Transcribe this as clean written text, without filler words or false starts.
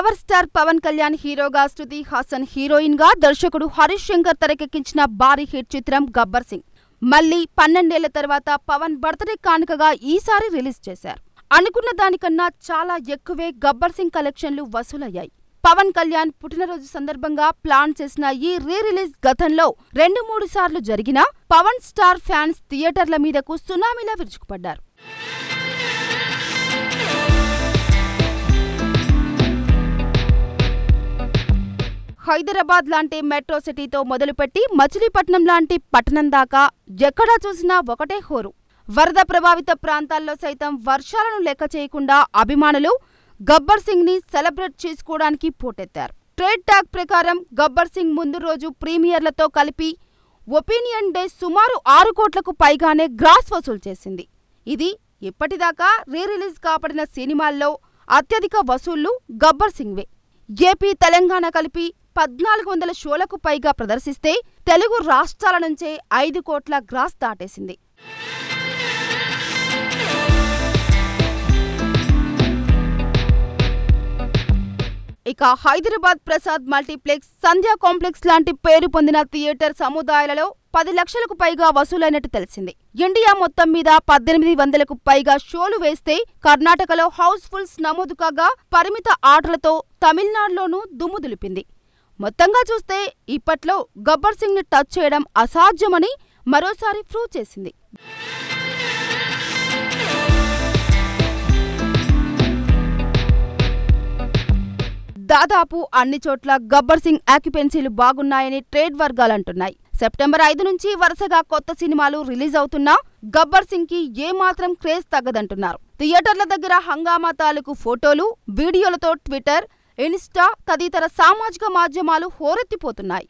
Power star Pawan Kalyan హీరోగా, Shruti Haasan heroine గా, దర్శకుడు హరీష్ శంకర్ తెరకెక్కించిన భారీ హిట్ చిత్రం గబ్బర్ సింగ్ మళ్లీ 12 ఏళ్ల తర్వాత పవన్ బర్త్డే కానుకగా ఈసారి రిలీజ్ చేశారు. అనుకున్న దానికన్నా చాలా ఎక్కువే గబ్బర్ సింగ్ కలెక్షన్లు వసూలయ్యాయి. పవన్ కళ్యాణ్ పుట్టినరోజు సందర్భంగా ప్లాన్ చేసిన ఈ రీ-రిలీజ్ గతంలో 2-3 సార్లు జరిగినా పవన్ స్టార్ ఫ్యాన్స్ థియేటర్ల మీదకు సునామీలా విరుచుకుపడ్డారు. హైదరాబాద్ లాంటి మెట్రో సిటీతో మొదలుపెట్టి మచిలీపట్నం లాంటి పట్టణం దాకా ఎక్కడా చూసినా ఒకటే హోరు. వరద ప్రభావిత ప్రాంతాల్లో సైతం వర్షాలను లెక్క చేయకుండా అభిమానులు గబ్బర్ సింగ్ ని సెలబ్రేట్ చేసుకోవడానికి పోటెత్తారు. ట్రేడ్ టాక్ ప్రకారం గబ్బర్ సింగ్ ముందు రోజు ప్రీమియర్లతో కలిపి ఒపీనియన్ డే సుమారు 6 కోట్లకు పైగానే గ్రాస్ వసూలు చేసింది. ఇది ఇప్పటిదాకా రీ-రిలీజ్ కాబడిన సినిమాల్లో అత్యధిక వసూళ్లు గబ్బర్ సింగ్వే. ఏపీ, తెలంగాణ కలిపి 1400 షోలకు పైగా ప్రదర్శిస్తే తెలుగు రాష్ట్రాల నుంచే 5 కోట్ల గ్రాస్ దాటేసింది. ఇక హైదరాబాద్ ప్రసాద్ మల్టీప్లెక్స్, సంధ్యా కాంప్లెక్స్ లాంటి పేరు పొందిన థియేటర్ సముదాయాలలో 10 లక్షలకు పైగా వసూలైనట్టు తెలిసింది. ఇండియా మొత్తం మీద 1800కు పైగా షోలు వేస్తే కర్ణాటకలో హౌస్ ఫుల్స్ నమోదు కాగా పరిమిత ఆటలతో తమిళనాడులోనూ దుమ్ము దులిపింది. మొత్తంగా చూస్తే ఇప్పట్లో గబ్బర్ సింగ్ ని టచ్ చేయడం అసాధ్యమని మరోసారి ప్రూవ్ చేసింది. దాదాపు అన్ని చోట్ల గబ్బర్ సింగ్ ఆక్యుపెన్సీలు బాగున్నాయని ట్రేడ్ వర్గాలంటున్నాయి. సెప్టెంబర్ 5 నుంచి వరుసగా కొత్త సినిమాలు రిలీజ్ అవుతున్నా గబ్బర్ సింగ్ కి ఏమాత్రం క్రేజ్ తగ్గదంటున్నారు. థియేటర్ల దగ్గర హంగామా తాలూకు ఫోటోలు, వీడియోలతో ట్విట్టర్, ఇన్స్టా తదితర సామాజిక మాధ్యమాలు హోరెత్తిపోతున్నాయి.